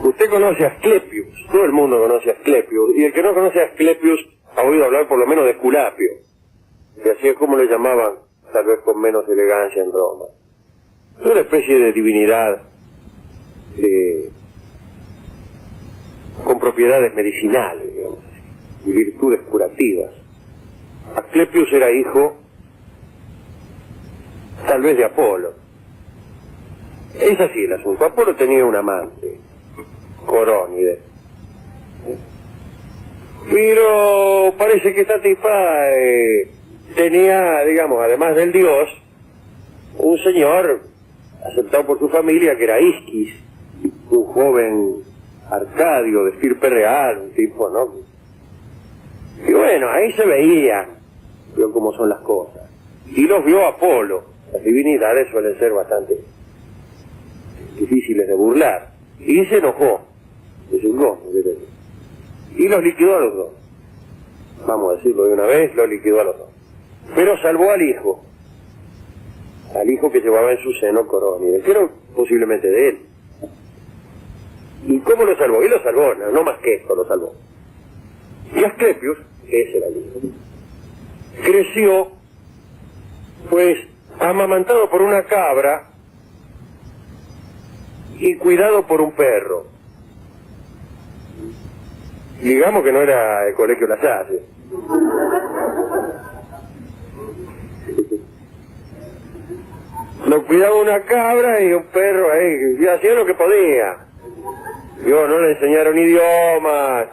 Usted conoce a Asclepius, todo el mundo conoce a Asclepius, y el que no conoce a Asclepius ha oído hablar por lo menos de Esculapio, que así es como le llamaban, tal vez con menos elegancia en Roma. Es una especie de divinidad con propiedades medicinales, digamos, y virtudes curativas. Asclepius era hijo, tal vez de Apolo. Es así el asunto. Apolo tenía un amante, Corónide. Pero parece que esta tipa tenía, digamos, además del dios, un señor aceptado por su familia que era Isquis, un joven Arcadio de estirpe real, un tipo, ¿no? Y bueno, ahí se veía, vio cómo son las cosas. Y los vio Apolo. Las divinidades suelen ser bastante difíciles de burlar. Y se enojó, se chingó, y los liquidó a los dos. Vamos a decirlo de una vez, los liquidó a los dos. Pero salvó al hijo que llevaba en su seno Corónide, que era posiblemente de él. ¿Y cómo lo salvó? Y lo salvó, no más que esto, lo salvó. Y Asclepius, ese era el hijo, creció, pues, amamantado por una cabra y cuidado por un perro. Digamos que no era el colegio Las Haces. Lo cuidaba una cabra y un perro ahí, y hacía lo que podía. Yo no le enseñaron idiomas,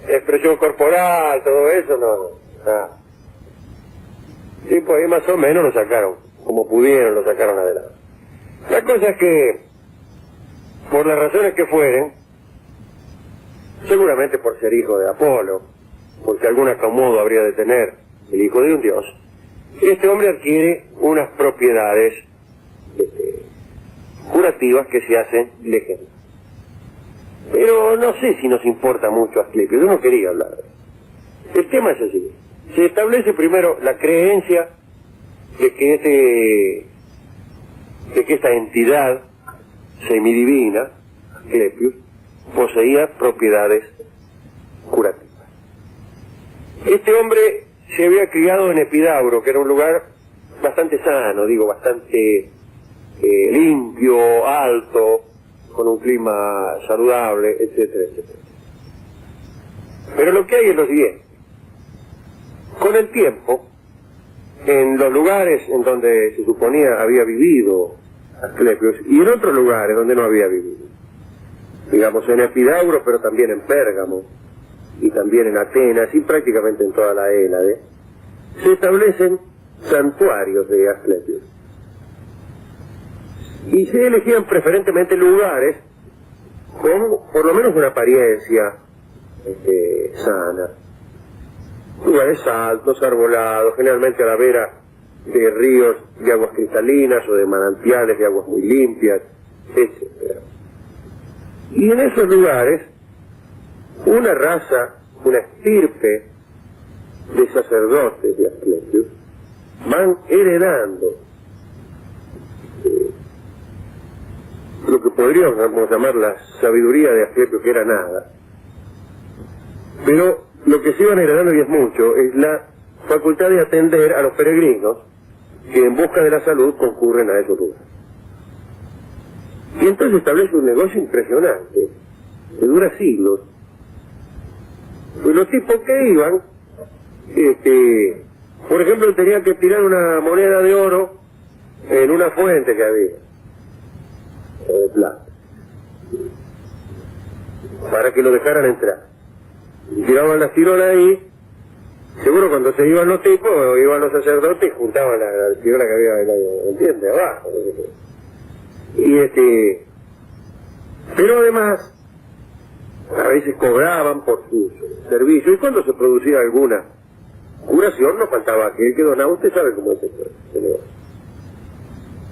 expresión corporal, todo eso, no, nada. Sí, pues ahí más o menos lo sacaron, como pudieron lo sacaron adelante. La cosa es que, por las razones que fueren, seguramente por ser hijo de Apolo, porque algún acomodo habría de tener el hijo de un dios, este hombre adquiere unas propiedades curativas que se hacen legendarias. Pero no sé si nos importa mucho Asclepius, yo no quería hablar de eso. El tema es así. Se establece primero la creencia de que esta entidad semidivina, Asclepius, poseía propiedades curativas. Este hombre se había criado en Epidauro, que era un lugar bastante sano, digo, bastante limpio, alto, con un clima saludable, etcétera, etcétera. Pero lo que hay es lo siguiente. Con el tiempo, en los lugares en donde se suponía había vivido Asclepius, y en otros lugares donde no había vivido, digamos en Epidauro, pero también en Pérgamo, y también en Atenas, y prácticamente en toda la Hélade, se establecen santuarios de Asclepius. Y se elegían preferentemente lugares con por lo menos una apariencia sana. Lugares altos, arbolados, generalmente a la vera de ríos de aguas cristalinas o de manantiales de aguas muy limpias, etc. Y en esos lugares, una raza, una estirpe de sacerdotes de Asclepius van heredando lo que podríamos llamar la sabiduría de Asclepius, que era nada, pero lo que se iban heredando, y es mucho, es la facultad de atender a los peregrinos que en busca de la salud concurren a esos lugares. Y entonces establece un negocio impresionante, que dura siglos. Pues los tipos que iban, por ejemplo, tenían que tirar una moneda de oro en una fuente que había, o de plata, para que lo dejaran entrar. Y tiraban las tirolas ahí, seguro cuando se iban los tipos, iban los sacerdotes y juntaban la tirola que había, ¿entiendes? Abajo. Y pero además, a veces cobraban por su servicio, y cuando se producía alguna curación, no faltaba aquel que donaba. Usted sabe cómo es esto,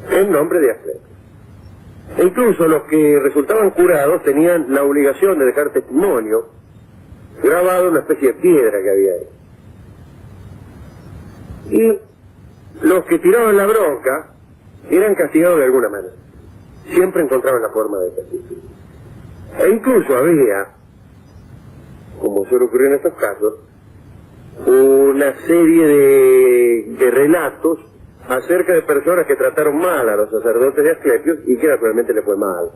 en nombre de Asclepius. E incluso los que resultaban curados tenían la obligación de dejar testimonio grabado en una especie de piedra que había ahí. Y los que tiraban la bronca eran castigados de alguna manera. Siempre encontraban la forma de castigar. E incluso había, como suele ocurrir en estos casos, una serie de relatos acerca de personas que trataron mal a los sacerdotes de Asclepios y que naturalmente le fue mal.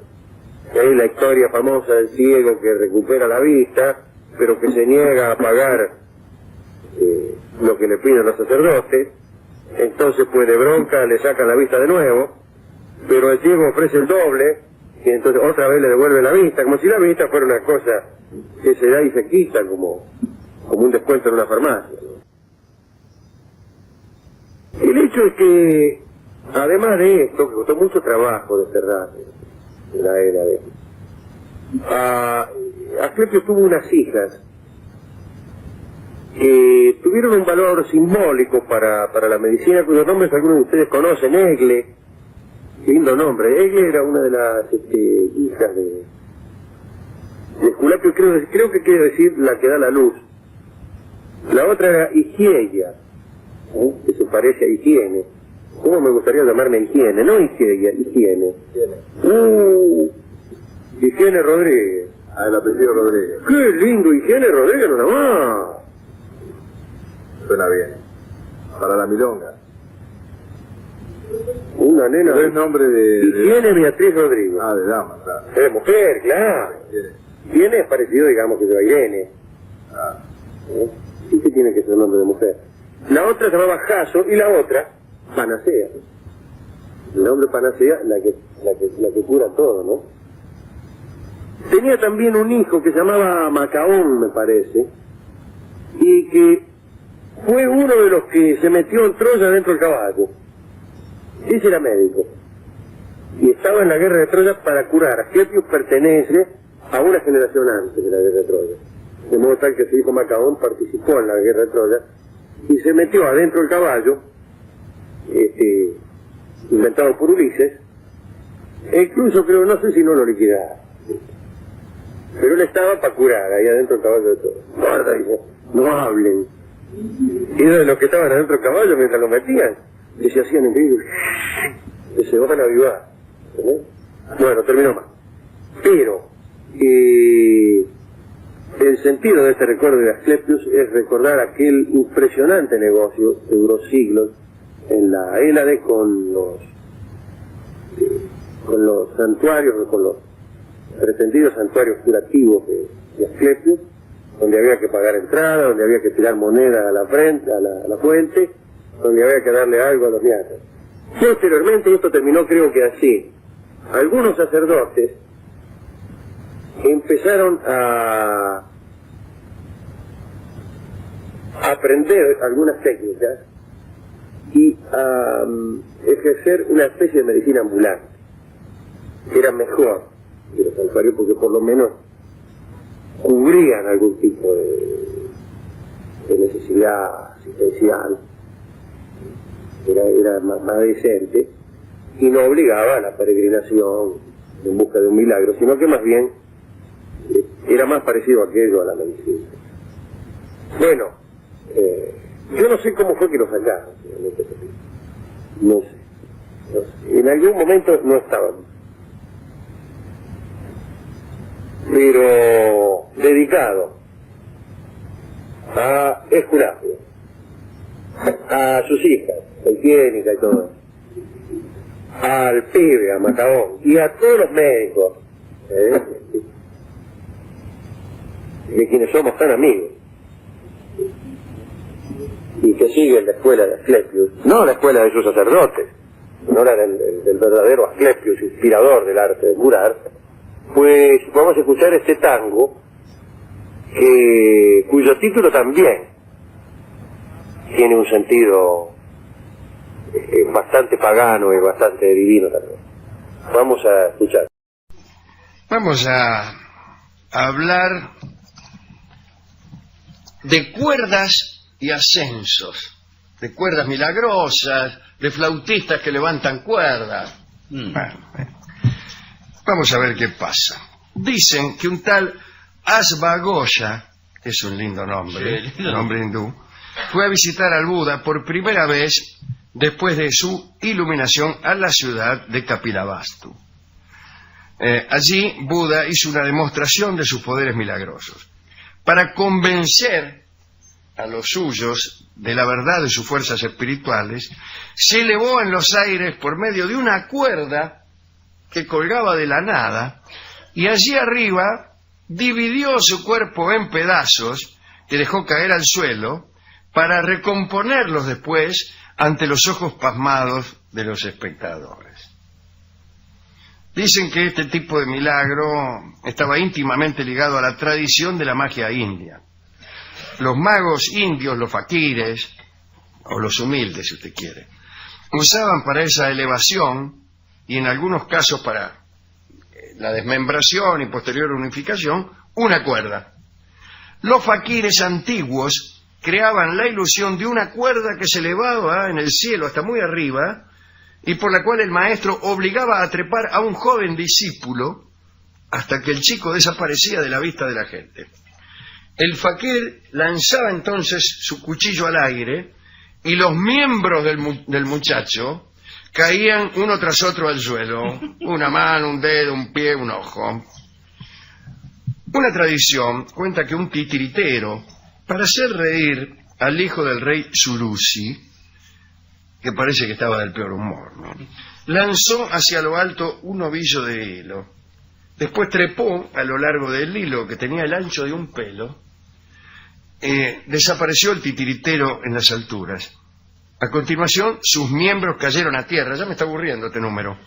Hay la historia famosa del ciego que recupera la vista, pero que se niega a pagar lo que le piden los sacerdotes, entonces pues de bronca le sacan la vista de nuevo, pero el ciego ofrece el doble, y entonces otra vez le devuelve la vista, como si la vista fuera una cosa que se da y se quita como un descuento en una farmacia. El hecho es que, además de esto, que costó mucho trabajo desterrar en la era de Asclepio tuvo unas hijas que tuvieron un valor simbólico para la medicina, cuyos nombres algunos de ustedes conocen. Egle, qué lindo nombre. Egle era una de las hijas de Esculapio, creo que quiere decir la que da la luz. La otra era Higieia, que se parece a higiene. ¿Cómo me gustaría llamarme higiene? No Higieia, higiene. Higiene Rodríguez. El apellido Rodríguez. ¡Qué lindo! Higiene Rodríguez, nada más. Suena bien. Para la milonga. Una nena. ¿Qué es el nombre de...? Higiene Beatriz Rodríguez. Ah, de dama, claro. Es de mujer, claro. Higiene es parecido, digamos, que de Irene. Ah. Sí que tiene que ser nombre de mujer. La otra se llamaba Jaso y la otra Panacea. El nombre Panacea, la que cura todo, ¿no? Tenía también un hijo que se llamaba Macaón, me parece, y que fue uno de los que se metió en Troya dentro del caballo. Ese era médico. Y estaba en la guerra de Troya para curar. Asclepio pertenece a una generación antes de la guerra de Troya. De modo tal que su hijo Macaón participó en la guerra de Troya y se metió adentro del caballo, inventado por Ulises, e incluso creo, no sé si no lo liquidaba. Pero él estaba para curar ahí adentro del caballo de Troya. Guarda, dice, no hablen. Y de los que estaban adentro del caballo mientras lo metían, que se hacían increíbles, que se van a avivar. Bueno, terminó mal. Pero el sentido de este recuerdo de Asclepius es recordar aquel impresionante negocio que duró siglos en la Hélade con los santuarios, con los pretendidos santuarios curativos de Asclepius, donde había que pagar entrada, donde había que tirar moneda a la frente, a la fuente, donde había que darle algo a los niatas. Posteriormente esto terminó, creo que así. Algunos sacerdotes empezaron a aprender algunas técnicas y a ejercer una especie de medicina ambulante. Era mejor que los santuarios porque por lo menos cubrían algún tipo de necesidad asistencial, era más decente y no obligaba a la peregrinación en busca de un milagro, sino que más bien era más parecido a aquello a la medicina. Bueno, yo no sé cómo fue que lo sacaron, no sé. En algún momento no estaban, pero dedicado a Esculapio, a sus hijas, la higiénica y todo, al pibe, a Macaón, y a todos los médicos, de quienes somos tan amigos, y que siguen la escuela de Asclepius, no la escuela de sus sacerdotes, no la del verdadero Asclepius, inspirador del arte de curar. Pues vamos a escuchar este tango, cuyo título también tiene un sentido bastante pagano y bastante divino también. Vamos a escuchar. Vamos a hablar de cuerdas y ascensos, de cuerdas milagrosas, de flautistas que levantan cuerdas. Vamos a ver qué pasa. Dicen que un tal Asvagoya, que es un lindo nombre, sí, nombre hindú, fue a visitar al Buda por primera vez después de su iluminación a la ciudad de Kapilavastu. Allí Buda hizo una demostración de sus poderes milagrosos. Para convencer a los suyos de la verdad de sus fuerzas espirituales, se elevó en los aires por medio de una cuerda que colgaba de la nada, y allí arriba dividió su cuerpo en pedazos que dejó caer al suelo para recomponerlos después ante los ojos pasmados de los espectadores. Dicen que este tipo de milagro estaba íntimamente ligado a la tradición de la magia india. Los magos indios, los faquires, o los humildes, si usted quiere, usaban para esa elevación, y en algunos casos para la desmembración y posterior unificación, una cuerda. Los faquires antiguos creaban la ilusión de una cuerda que se elevaba en el cielo hasta muy arriba, y por la cual el maestro obligaba a trepar a un joven discípulo hasta que el chico desaparecía de la vista de la gente. El faquir lanzaba entonces su cuchillo al aire y los miembros del muchacho caían uno tras otro al suelo, una mano, un dedo, un pie, un ojo. Una tradición cuenta que un titiritero, para hacer reír al hijo del rey Surusi, que parece que estaba del peor humor, ¿no?, lanzó hacia lo alto un ovillo de hilo. Después trepó a lo largo del hilo, que tenía el ancho de un pelo. Desapareció el titiritero en las alturas. A continuación, sus miembros cayeron a tierra. Ya me está aburriendo este número.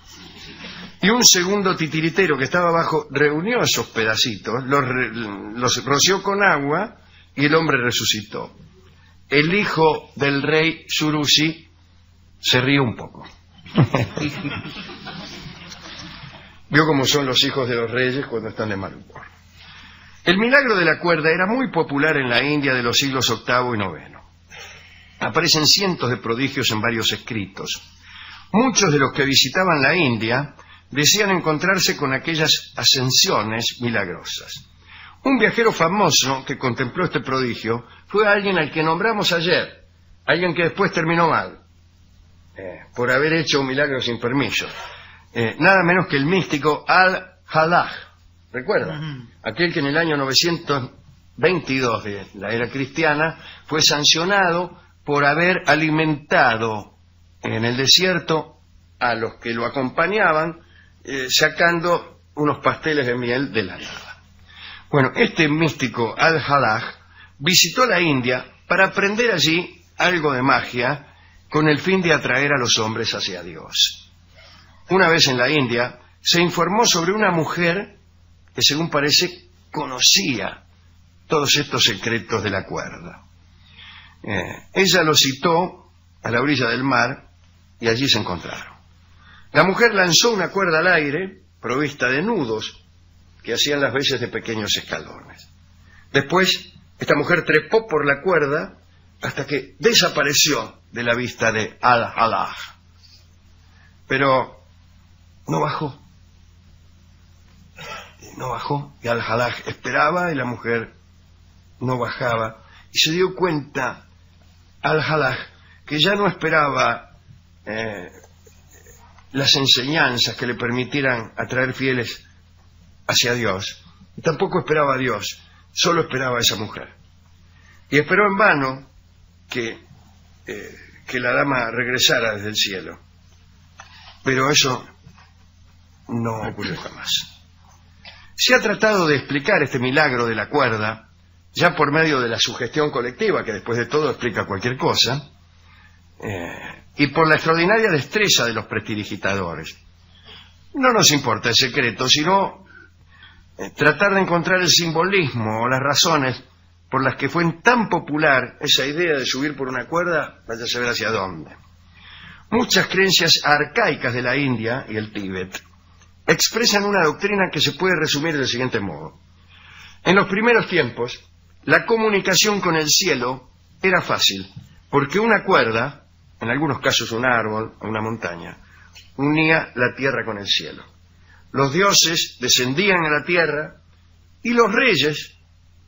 Y un segundo titiritero que estaba abajo reunió esos pedacitos, los roció con agua, y el hombre resucitó. El hijo del rey Surusi se rió un poco. Vio cómo son los hijos de los reyes cuando están de mal humor. El milagro de la cuerda era muy popular en la India de los siglos VIII y IX. Aparecen cientos de prodigios en varios escritos. Muchos de los que visitaban la India decían encontrarse con aquellas ascensiones milagrosas. Un viajero famoso que contempló este prodigio fue alguien al que nombramos ayer, alguien que después terminó mal, por haber hecho un milagro sin permiso. Nada menos que el místico Al-Halaj. ¿Recuerda? Aquel que en el año 922 de la era cristiana fue sancionado por haber alimentado en el desierto a los que lo acompañaban, sacando unos pasteles de miel de la nada. Bueno, este místico Al-Halaj visitó la India para aprender allí algo de magia con el fin de atraer a los hombres hacia Dios. Una vez en la India se informó sobre una mujer que, según parece, conocía todos estos secretos de la cuerda. Ella lo citó a la orilla del mar y allí se encontraron. La mujer lanzó una cuerda al aire provista de nudos que hacían las veces de pequeños escalones. Después, esta mujer trepó por la cuerda hasta que desapareció de la vista de Al-Halaj. Pero no bajó. No bajó, y Al-Halaj esperaba y la mujer no bajaba. Y se dio cuenta Al-Halaj que ya no esperaba las enseñanzas que le permitieran atraer fieles hacia Dios. Y tampoco esperaba a Dios, solo esperaba a esa mujer. Y esperó en vano que la dama regresara desde el cielo. Pero eso no ocurrió jamás. Se ha tratado de explicar este milagro de la cuerda, ya por medio de la sugestión colectiva, que después de todo explica cualquier cosa, y por la extraordinaria destreza de los prestidigitadores. No nos importa el secreto, sino tratar de encontrar el simbolismo o las razones por las que fue tan popular esa idea de subir por una cuerda, vaya a saber hacia dónde. Muchas creencias arcaicas de la India y el Tíbet expresan una doctrina que se puede resumir del siguiente modo. En los primeros tiempos, la comunicación con el cielo era fácil, porque una cuerda, en algunos casos un árbol o una montaña, unía la tierra con el cielo. Los dioses descendían a la tierra y los reyes,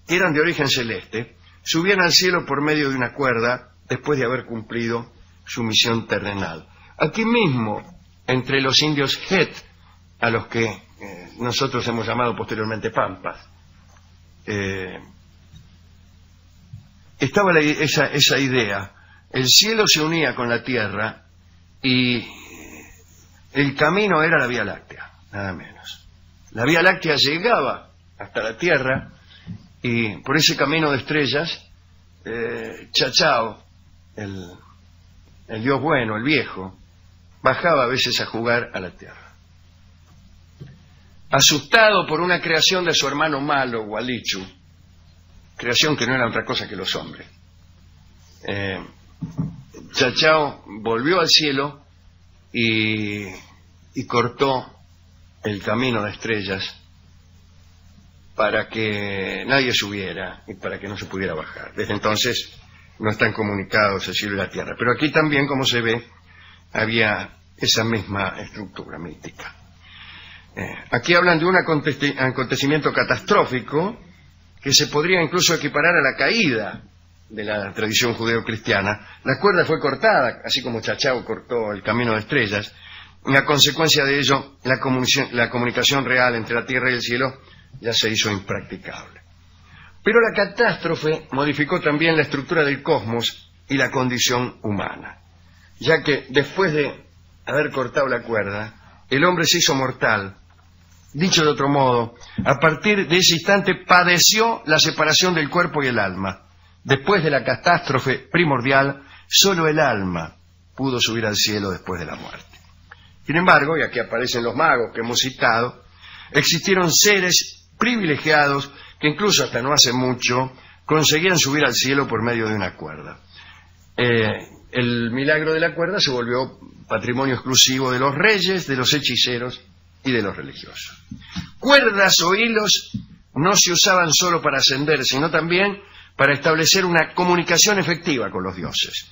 que eran de origen celeste, subían al cielo por medio de una cuerda después de haber cumplido su misión terrenal. Aquí mismo, entre los indios Het, a los que nosotros hemos llamado posteriormente pampas. Estaba esa idea. El cielo se unía con la tierra y el camino era la Vía Láctea, nada menos. La Vía Láctea llegaba hasta la tierra y por ese camino de estrellas, Chachao, el dios bueno, el viejo, bajaba a veces a jugar a la tierra. Asustado por una creación de su hermano malo, Walichu, creación que no era otra cosa que los hombres, Chachao volvió al cielo y cortó el camino de estrellas para que nadie subiera y para que no se pudiera bajar. Desde entonces no están comunicados el cielo y la tierra. Pero aquí también, como se ve, había esa misma estructura mítica. Aquí hablan de un acontecimiento catastrófico que se podría incluso equiparar a la caída de la tradición judeo-cristiana. La cuerda fue cortada, así como Chachao cortó el camino de estrellas, y a consecuencia de ello, la comunicación real entre la tierra y el cielo ya se hizo impracticable. Pero la catástrofe modificó también la estructura del cosmos y la condición humana, ya que después de haber cortado la cuerda, el hombre se hizo mortal. Dicho de otro modo, a partir de ese instante padeció la separación del cuerpo y el alma. Después de la catástrofe primordial, solo el alma pudo subir al cielo después de la muerte. Sin embargo, y aquí aparecen los magos que hemos citado, existieron seres privilegiados que incluso hasta no hace mucho conseguían subir al cielo por medio de una cuerda. El milagro de la cuerda se volvió patrimonio exclusivo de los reyes, de los hechiceros y de los religiosos. Cuerdas o hilos no se usaban solo para ascender, sino también para establecer una comunicación efectiva con los dioses.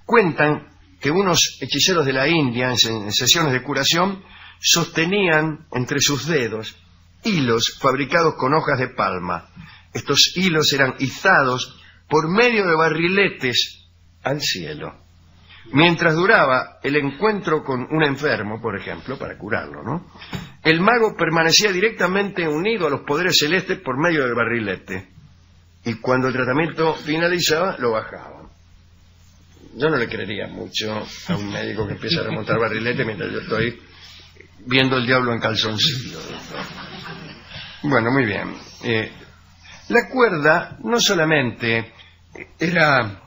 Cuentan que unos hechiceros de la India, en sesiones de curación, sostenían entre sus dedos hilos fabricados con hojas de palma. Estos hilos eran izados por medio de barriletes al cielo. Mientras duraba el encuentro con un enfermo, por ejemplo, para curarlo, ¿no?, el mago permanecía directamente unido a los poderes celestes por medio del barrilete. Y cuando el tratamiento finalizaba, lo bajaban. Yo no le creería mucho a un médico que empieza a remontar barrilete mientras yo estoy viendo el diablo en calzoncillo. Bueno, muy bien. La cuerda no solamente era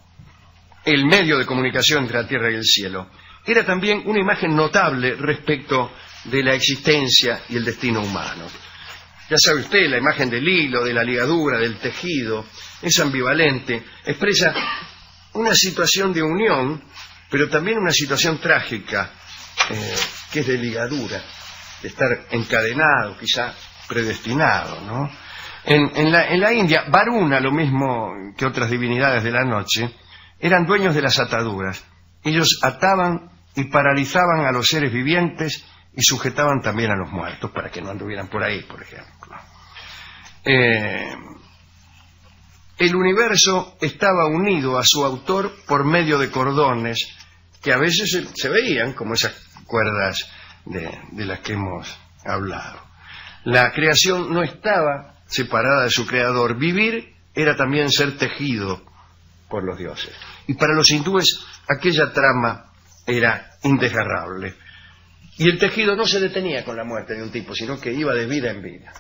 el medio de comunicación entre la tierra y el cielo, era también una imagen notable respecto de la existencia y el destino humano. Ya sabe usted, la imagen del hilo, de la ligadura, del tejido, es ambivalente, expresa una situación de unión, pero también una situación trágica, que es de ligadura, de estar encadenado, quizá predestinado, ¿no? En la India, Varuna, lo mismo que otras divinidades de la noche, eran dueños de las ataduras. Ellos ataban y paralizaban a los seres vivientes y sujetaban también a los muertos para que no anduvieran por ahí, por ejemplo. El universo estaba unido a su autor por medio de cordones que a veces se veían como esas cuerdas de las que hemos hablado. La creación no estaba separada de su creador. Vivir era también ser tejido por los dioses. Y para los hindúes aquella trama era indesgarrable. Y el tejido no se detenía con la muerte de un tipo, sino que iba de vida en vida.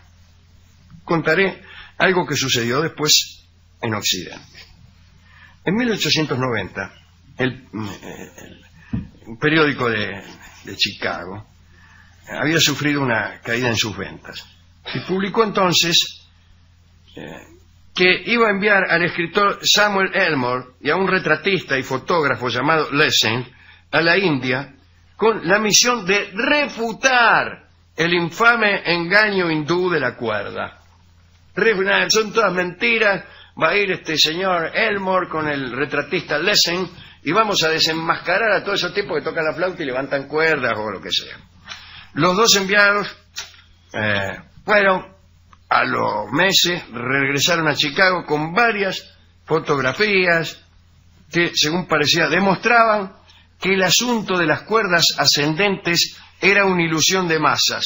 Contaré algo que sucedió después en Occidente. En 1890, un periódico de Chicago había sufrido una caída en sus ventas. Y publicó entonces que iba a enviar al escritor Samuel Elmore y a un retratista y fotógrafo llamado Lessing a la India con la misión de refutar el infame engaño hindú de la cuerda. Son todas mentiras, va a ir este señor Elmore con el retratista Lessing y vamos a desenmascarar a todos esos tipos que tocan la flauta y levantan cuerdas o lo que sea. Los dos enviados fueron, a los meses regresaron a Chicago con varias fotografías que, según parecía, demostraban que el asunto de las cuerdas ascendentes era una ilusión de masas.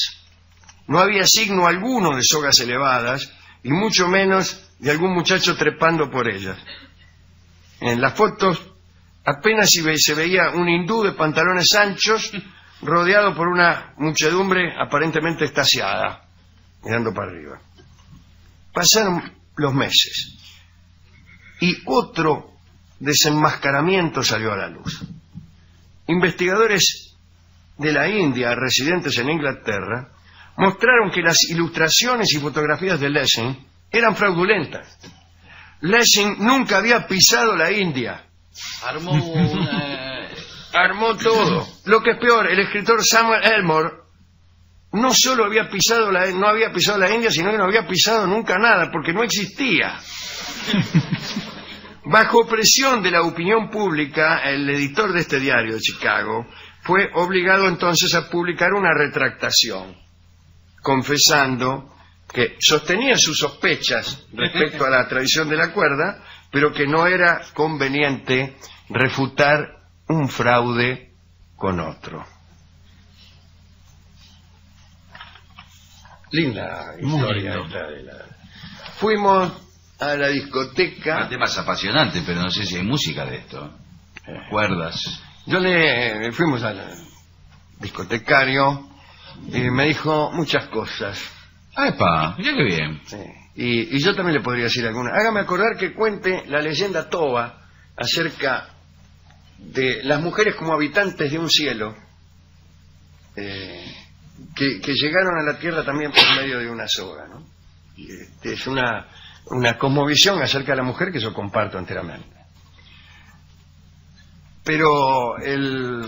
No había signo alguno de sogas elevadas, y mucho menos de algún muchacho trepando por ellas. En las fotos apenas se veía un hindú de pantalones anchos rodeado por una muchedumbre aparentemente extasiada, mirando para arriba. Pasaron los meses y otro desenmascaramiento salió a la luz. Investigadores de la India residentes en Inglaterra mostraron que las ilustraciones y fotografías de Lessing eran fraudulentas. Lessing nunca había pisado la India. Armó todo. Lo que es peor, el escritor Samuel Elmore no solo no había pisado la India, sino que no había pisado nunca nada, porque no existía. Bajo presión de la opinión pública, el editor de este diario de Chicago fue obligado entonces a publicar una retractación, confesando que sostenía sus sospechas respecto a la tradición de la cuerda, pero que no era conveniente refutar un fraude con otro. Linda historia esta de la... Fuimos a la discoteca. El tema es apasionante, pero no sé si hay música de esto. Cuerdas. Fuimos al discotecario y me dijo muchas cosas. ¡Epa! Mira qué bien. Sí. Y yo también le podría decir alguna. Hágame acordar que cuente la leyenda toba acerca de las mujeres como habitantes de un cielo que llegaron a la tierra también por medio de una soga, ¿no? Es una cosmovisión acerca de la mujer que yo comparto enteramente. Pero el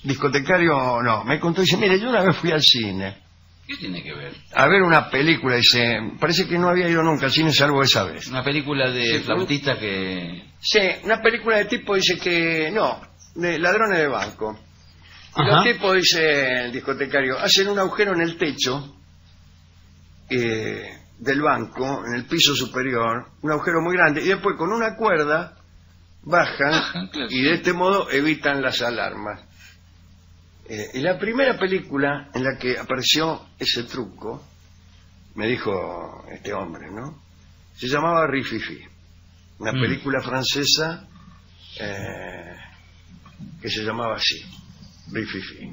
discotecario no, me contó, dice, mire, yo una vez fui al cine. ¿Qué tiene que ver? A ver una película, dice, parece que no había ido nunca al cine salvo esa vez. Una película de flautista que... Sí, una película de tipo, dice que, no, de ladrones de banco. Y los tipos, dice el discotecario, hacen un agujero en el techo del banco, en el piso superior, un agujero muy grande, y después con una cuerda bajan claro, y de este modo evitan las alarmas. Y la primera película en la que apareció ese truco, me dijo este hombre, ¿no? Se llamaba Rififi, una película francesa que se llamaba así, Rififi.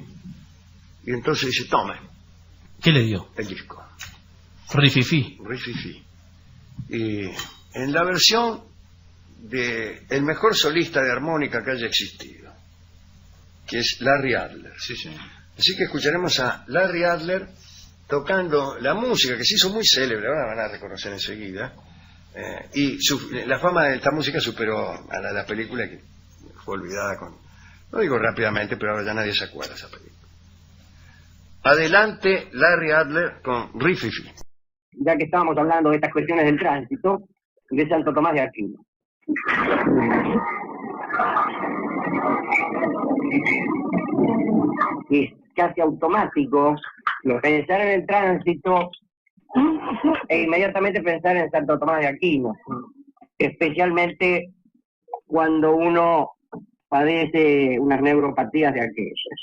Y entonces dice, tome. ¿Qué le dio? El disco. Rififi. Rififi. Y en la versión de el mejor solista de armónica que haya existido, que es Larry Adler. Sí, sí. Así que escucharemos a Larry Adler tocando la música que se hizo muy célebre, ahora van a reconocer enseguida, y la fama de esta música superó a la película, que fue olvidada no digo rápidamente, pero ahora ya nadie se acuerda de esa película. Adelante Larry Adler con Rififi. Ya que estábamos hablando de estas cuestiones del tránsito, de Santo Tomás de Aquino. Es casi automático pensar en el tránsito e inmediatamente pensar en Santo Tomás de Aquino, especialmente cuando uno padece unas neuropatías de aquellas.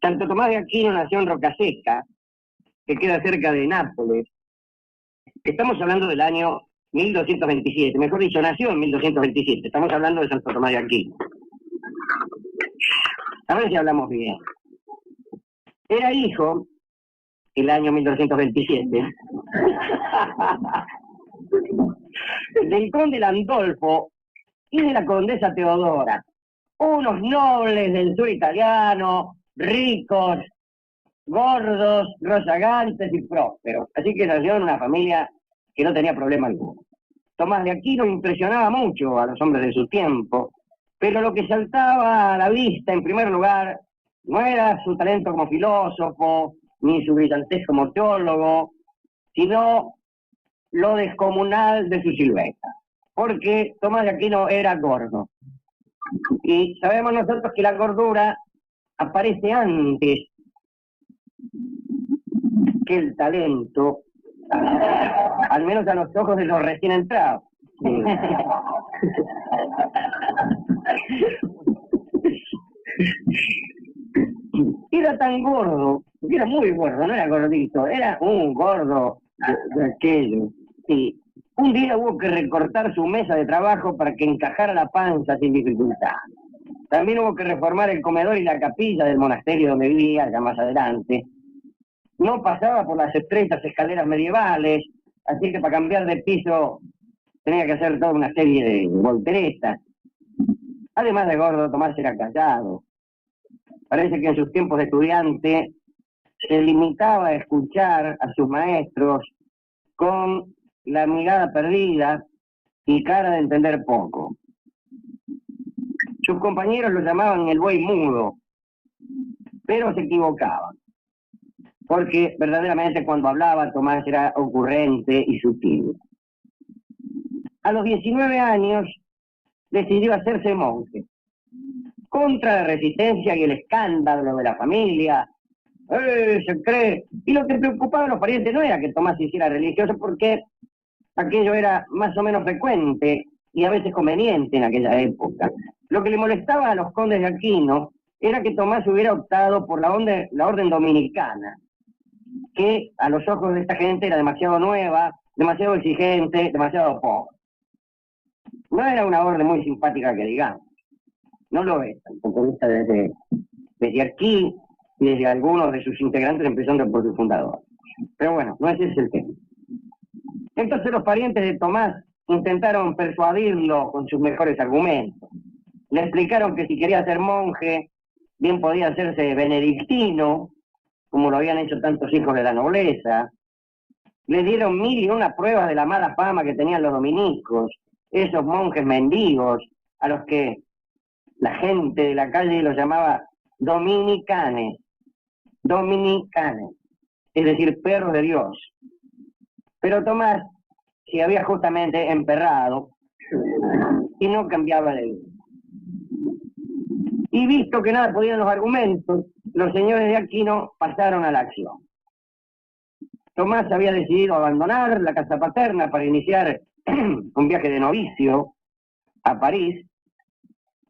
Santo Tomás de Aquino nació en Rocaseca, que queda cerca de Nápoles. Estamos hablando del año 1227, mejor dicho, nació en 1227. Estamos hablando de Santo Tomás de Aquino. A ver si hablamos bien. Era hijo, el año 1227, del conde Landolfo y de la condesa Teodora, unos nobles del sur italiano, ricos, gordos, rozagantes y prósperos. Así que nació en una familia que no tenía problema alguno. Tomás de Aquino impresionaba mucho a los hombres de su tiempo, pero lo que saltaba a la vista, en primer lugar, no era su talento como filósofo, ni su brillantez como teólogo, sino lo descomunal de su silueta. Porque Tomás de Aquino era gordo. Y sabemos nosotros que la gordura aparece antes que el talento, al menos a los ojos de los recién entrados. era tan gordo, era muy gordo, no era gordito, era un gordo de aquello. Sí. Un día hubo que recortar su mesa de trabajo para que encajara la panza sin dificultad. También hubo que reformar el comedor y la capilla del monasterio donde vivía, allá más adelante. No pasaba por las estrechas escaleras medievales, así que para cambiar de piso tenía que hacer toda una serie de volteretas. Además de gordo, Tomás era callado. Parece que en sus tiempos de estudiante se limitaba a escuchar a sus maestros con la mirada perdida y cara de entender poco. Sus compañeros lo llamaban el buey mudo, pero se equivocaban, porque verdaderamente cuando hablaba Tomás era ocurrente y sutil. A los 19 años decidió hacerse monje, contra la resistencia y el escándalo de la familia. Se cree. Y lo que preocupaba a los parientes no era que Tomás se hiciera religioso, porque aquello era más o menos frecuente y a veces conveniente en aquella época. Lo que le molestaba a los condes de Aquino era que Tomás hubiera optado por la orden dominicana, que a los ojos de esta gente era demasiado nueva, demasiado exigente, demasiado pobre. No era una orden muy simpática que digamos. No lo es, tampoco vista desde aquí y desde algunos de sus integrantes, empezando por su fundador. Pero bueno, no ese es el tema. Entonces los parientes de Tomás intentaron persuadirlo con sus mejores argumentos. Le explicaron que si quería ser monje, bien podía hacerse benedictino, como lo habían hecho tantos hijos de la nobleza. Le dieron 1001 pruebas de la mala fama que tenían los dominicos, esos monjes mendigos, a los que la gente de la calle los llamaba dominicanes, es decir, perros de Dios. Pero Tomás se había justamente emperrado y no cambiaba de vida. Y visto que nada podían los argumentos, los señores de Aquino pasaron a la acción. Tomás había decidido abandonar la casa paterna para iniciar un viaje de novicio a París,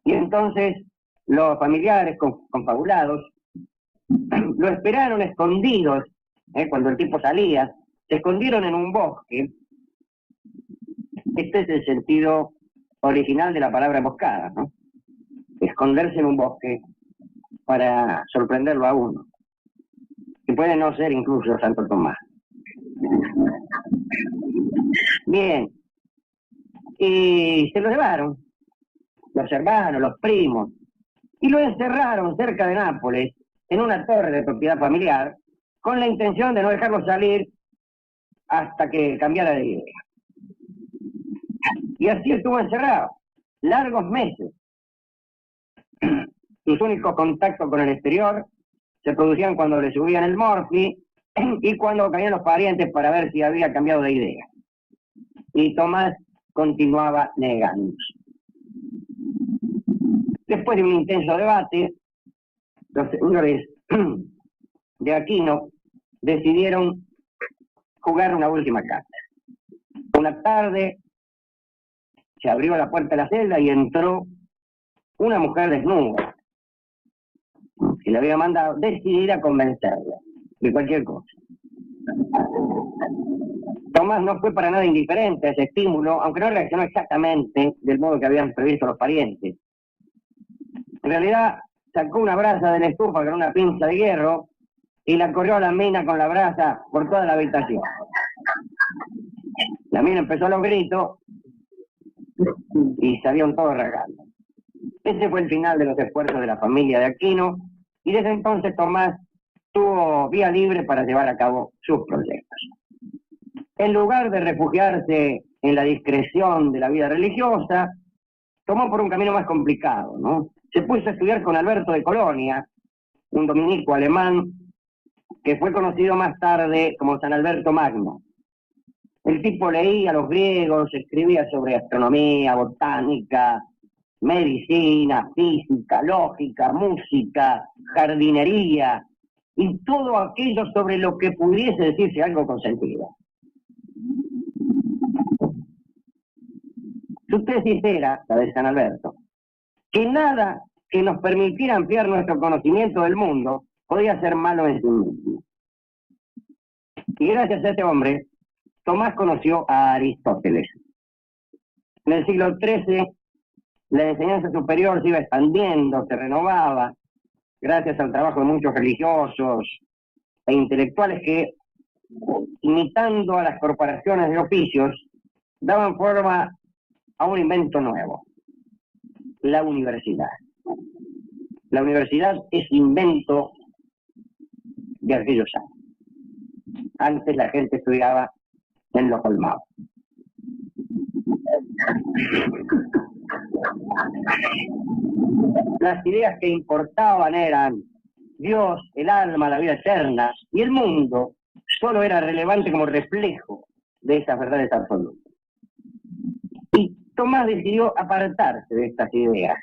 y entonces los familiares confabulados lo esperaron escondidos, cuando el tipo salía, se escondieron en un bosque. Este es el sentido original de la palabra emboscada, ¿no? Esconderse en un bosque para sorprenderlo a uno, que puede no ser incluso Santo Tomás. Bien, y se lo llevaron, los hermanos, los primos, y lo encerraron cerca de Nápoles, en una torre de propiedad familiar, con la intención de no dejarlo salir hasta que cambiara de idea. Y así estuvo encerrado, largos meses. Sus únicos contactos con el exterior se producían cuando le subían el morfi y cuando caían los parientes para ver si había cambiado de idea. Y Tomás continuaba negándose. Después de un intenso debate, los señores de Aquino decidieron jugar una última carta. Una tarde se abrió la puerta de la celda y entró una mujer desnuda, que le había mandado, decidida a convencerla de cualquier cosa. Tomás no fue para nada indiferente a ese estímulo, aunque no reaccionó exactamente del modo que habían previsto los parientes. En realidad, sacó una brasa de la estufa con una pinza de hierro y la corrió a la mina con la brasa por toda la habitación. La mina empezó a los gritos y salieron todos regando. Ese fue el final de los esfuerzos de la familia de Aquino, y desde entonces Tomás tuvo vía libre para llevar a cabo sus proyectos. En lugar de refugiarse en la discreción de la vida religiosa, tomó por un camino más complicado, ¿no? Se puso a estudiar con Alberto de Colonia, un dominico alemán que fue conocido más tarde como San Alberto Magno. El tipo leía a los griegos, escribía sobre astronomía, botánica, medicina, física, lógica, música, jardinería y todo aquello sobre lo que pudiese decirse algo con sentido. Su tesis era, la de San Alberto, que nada que nos permitiera ampliar nuestro conocimiento del mundo podía ser malo en sí mismo. Y gracias a este hombre, Tomás conoció a Aristóteles. En el siglo XIII, la enseñanza superior se iba expandiendo, se renovaba, gracias al trabajo de muchos religiosos e intelectuales que, imitando a las corporaciones de oficios, daban forma a un invento nuevo, la universidad. La universidad es invento de aquellos años. Antes la gente estudiaba en los colmados. Las ideas que importaban eran Dios, el alma, la vida eterna, y el mundo solo era relevante como reflejo de esas verdades absolutas. Y Tomás decidió apartarse de estas ideas,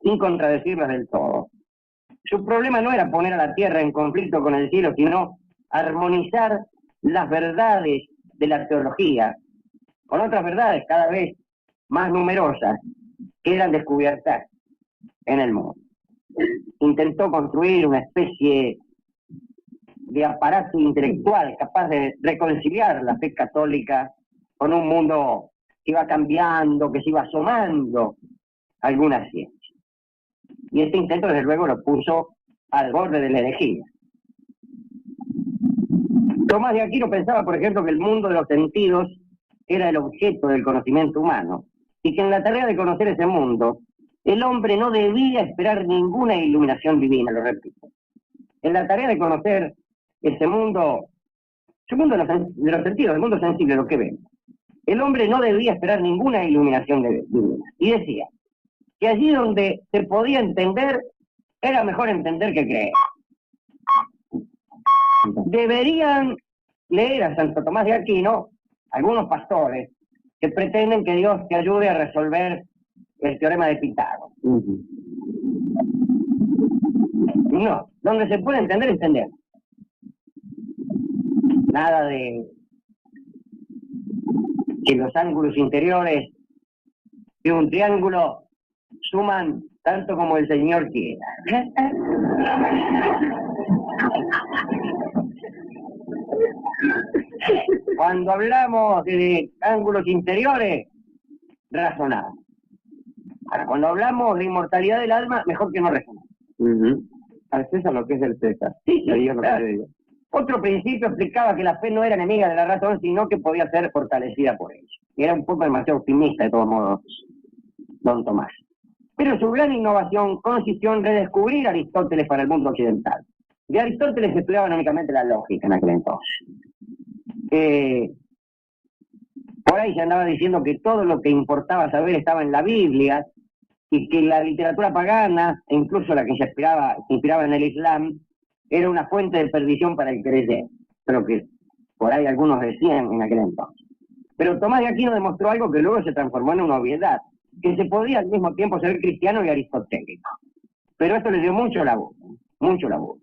sin contradecirlas del todo. Su problema no era poner a la tierra en conflicto con el cielo, sino armonizar las verdades de la teología con otras verdades cada vez más numerosas que eran descubiertas en el mundo. Intentó construir una especie de aparato intelectual capaz de reconciliar la fe católica con un mundo que iba cambiando, que se iba asomando a alguna ciencia. Y este intento, desde luego, lo puso al borde de la herejía. Tomás de Aquino pensaba, por ejemplo, que el mundo de los sentidos era el objeto del conocimiento humano, y que en la tarea de conocer ese mundo, el hombre no debía esperar ninguna iluminación divina, lo repito. En la tarea de conocer ese mundo, su mundo de los sentidos, el mundo sensible, lo que vemos, el hombre no debía esperar ninguna iluminación divina. Y decía que allí donde se podía entender, era mejor entender que creer. Deberían leer a Santo Tomás de Aquino algunos pastores que pretenden que Dios te ayude a resolver el teorema de Pitágoras. No, donde se puede entender, entender. Nada de que los ángulos interiores de un triángulo suman tanto como el Señor quiera. Cuando hablamos de ángulos interiores, razonamos. Ahora, cuando hablamos de inmortalidad del alma, mejor que no razonamos. Al César lo que es del César. Sí, claro. Otro principio explicaba que la fe no era enemiga de la razón, sino que podía ser fortalecida por ella. Y era un poco demasiado optimista, de todos modos, don Tomás. Pero su gran innovación consistió en redescubrir a Aristóteles para el mundo occidental. De Aristóteles se estudiaban únicamente la lógica en aquel entonces. Por ahí se andaba diciendo que todo lo que importaba saber estaba en la Biblia, y que la literatura pagana, e incluso la que se inspiraba en el Islam, era una fuente de perdición para el creyente. Pero que por ahí algunos decían en aquel entonces. Pero Tomás de Aquino demostró algo que luego se transformó en una obviedad, que se podía al mismo tiempo ser cristiano y aristotélico. Pero esto le dio mucho laburo, mucho laburo.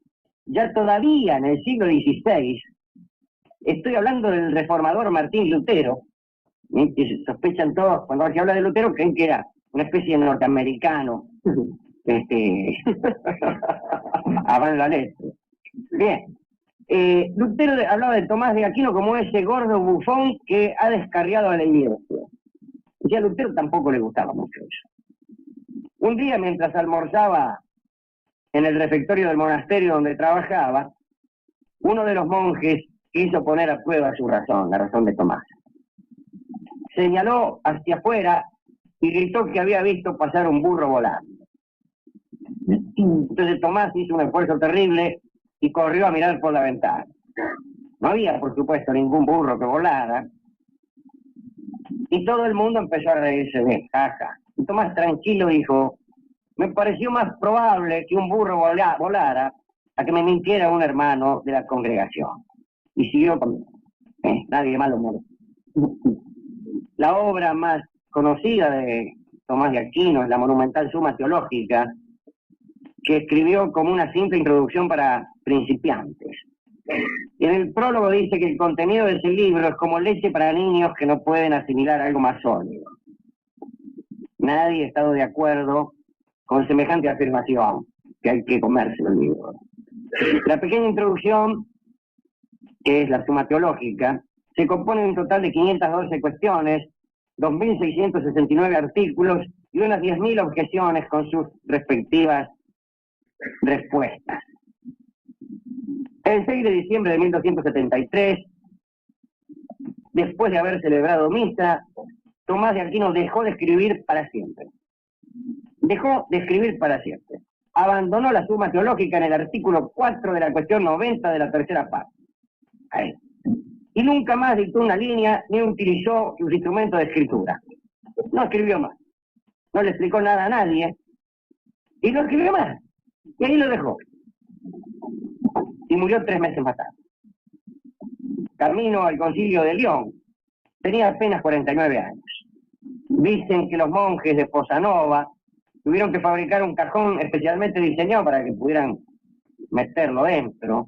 Ya todavía en el siglo XVI, estoy hablando del reformador Martín Lutero, que sospechan todos, cuando se habla de Lutero, creen que era una especie de norteamericano, avan la letra. Bien, Lutero hablaba de Tomás de Aquino como ese gordo bufón que ha descarriado a la iglesia. Y a Lutero tampoco le gustaba mucho eso. Un día, mientras almorzaba en el refectorio del monasterio donde trabajaba, uno de los monjes quiso poner a prueba su razón, la razón de Tomás. Señaló hacia afuera y gritó que había visto pasar un burro volando. Entonces Tomás hizo un esfuerzo terrible y corrió a mirar por la ventana. No había, por supuesto, ningún burro que volara, y todo el mundo empezó a reírse de él, jaja. Y Tomás, tranquilo, dijo: me pareció más probable que un burro volara a que me mintiera un hermano de la congregación. Y siguió con nadie más lo muere. La obra más conocida de Tomás de Aquino es la monumental Suma Teológica, que escribió como una simple introducción para principiantes. Y en el prólogo dice que el contenido de ese libro es como leche para niños que no pueden asimilar algo más sólido. Nadie ha estado de acuerdo con semejante afirmación, que hay que comerse el libro. La pequeña introducción, que es la suma teológica, se compone de un total de 512 cuestiones, 2.669 artículos y unas 10.000 objeciones con sus respectivas respuestas. El 6 de diciembre de 1273, después de haber celebrado misa, Tomás de Aquino dejó de escribir para siempre. Dejó de escribir para siempre. Abandonó la suma teológica en el artículo 4 de la cuestión 90 de la tercera parte. Ahí. Y nunca más dictó una línea ni utilizó sus instrumentos de escritura. No escribió más. No le explicó nada a nadie. Y no escribió más. Y ahí lo dejó. Y murió 3 meses más tarde. Camino al concilio de León. Tenía apenas 49 años. Dicen que los monjes de Posanova tuvieron que fabricar un cajón especialmente diseñado para que pudieran meterlo dentro.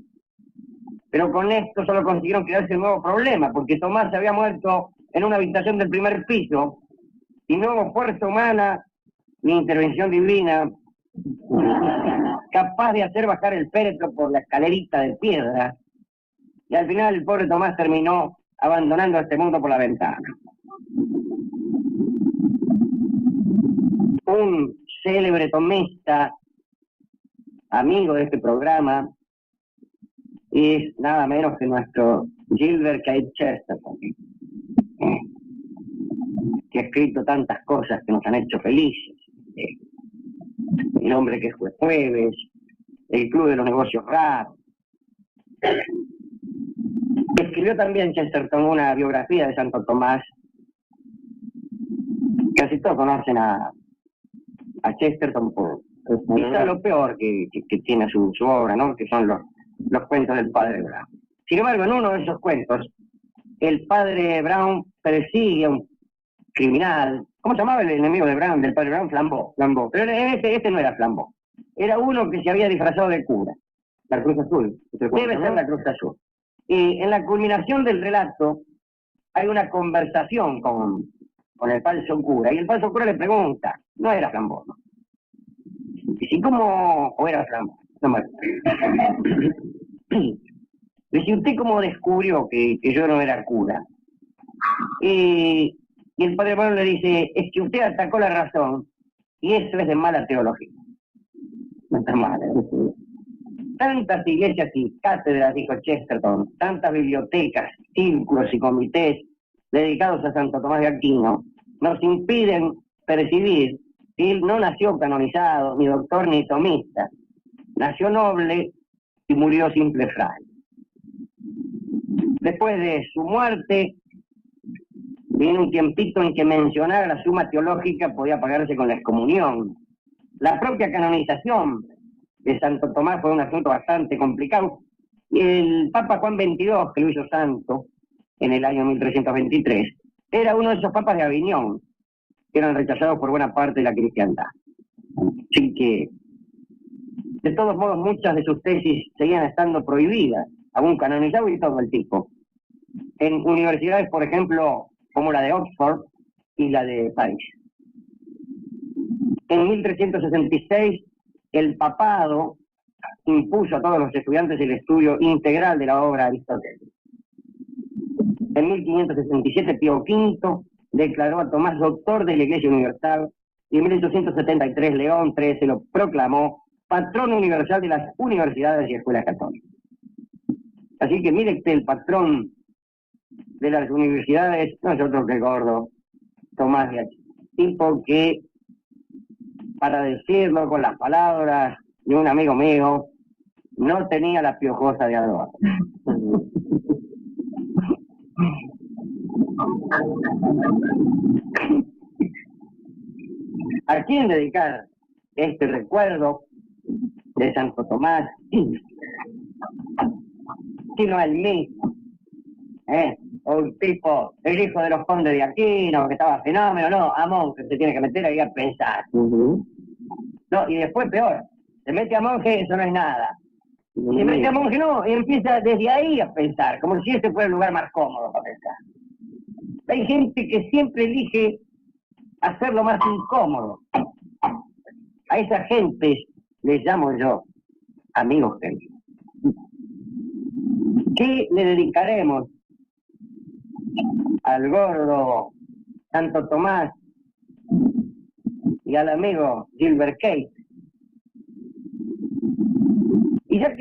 Pero con esto solo consiguieron crearse un nuevo problema, porque Tomás se había muerto en una habitación del primer piso y no hubo fuerza humana ni intervención divina capaz de hacer bajar el féretro por la escalerita de piedra. Y al final el pobre Tomás terminó abandonando este mundo por la ventana. Un célebre tomista, amigo de este programa, es nada menos que nuestro Gilbert Keith Chesterton, que ha escrito tantas cosas que nos han hecho felices. El hombre que fue jueves, el Club de los Negocios Raros. Escribió también Chesterton una biografía de Santo Tomás. Casi todos conocen a Chesterton por quizá lo peor que tiene su obra, ¿no? Que son los cuentos del padre Brown. Sin embargo, en uno de esos cuentos, el padre Brown persigue a un criminal. ¿Cómo se llamaba el enemigo de Brown, del padre Brown? Flambeau. Pero este no era Flambeau. Era uno que se había disfrazado de cura. La Cruz Azul. Debe ser la Cruz Azul. Y en la culminación del relato hay una conversación con el falso cura. Y el falso cura le pregunta, no era Flambeau, ¿no? Y cómo, o era Flambeau. No me acuerdo. Dice, ¿usted cómo descubrió que yo no era cura? Y el padre Brown le dice, es que usted atacó la razón y eso es de mala teología. No está mala. Tantas iglesias y cátedras, dijo Chesterton, tantas bibliotecas, círculos y comités dedicados a Santo Tomás de Aquino, nos impiden percibir que él no nació canonizado, ni doctor, ni tomista. Nació noble y murió simple fraile. Después de su muerte, viene un tiempito en que mencionar la suma teológica podía pagarse con la excomunión. La propia canonización de Santo Tomás fue un asunto bastante complicado. Y el Papa Juan XXII, que lo hizo santo en el año 1323, era uno de esos papas de Aviñón, que eran rechazados por buena parte de la cristiandad. Así que, de todos modos, muchas de sus tesis seguían estando prohibidas, aún canonizado y todo el tipo. En universidades, por ejemplo, como la de Oxford y la de París. En 1366, el papado impuso a todos los estudiantes el estudio integral de la obra aristotélica. En 1567, Pío V declaró a Tomás doctor de la Iglesia Universal y en 1873 León XIII lo proclamó patrón universal de las universidades y escuelas católicas. Así que mire que el patrón de las universidades no es otro que el gordo Tomás de Aquino, tipo que, para decirlo con las palabras de un amigo mío, no tenía la piojosa de Adorno. ¿A quién dedicar este recuerdo de Santo Tomás? Sino al mismo, un tipo, el hijo de los condes de Aquino, que estaba fenómeno, no, a monje se tiene que meter ahí a pensar. No, y después peor, se mete a monje, eso no es nada. Se mete a monje, no, y empieza desde ahí a pensar, como si ese fuera el lugar más cómodo para pensar. Hay gente que siempre elige hacerlo más incómodo. A esa gente les llamo yo amigos queridos. que le dedicaremos al gordo Santo Tomás y al amigo Gilbert Keith. Y ya que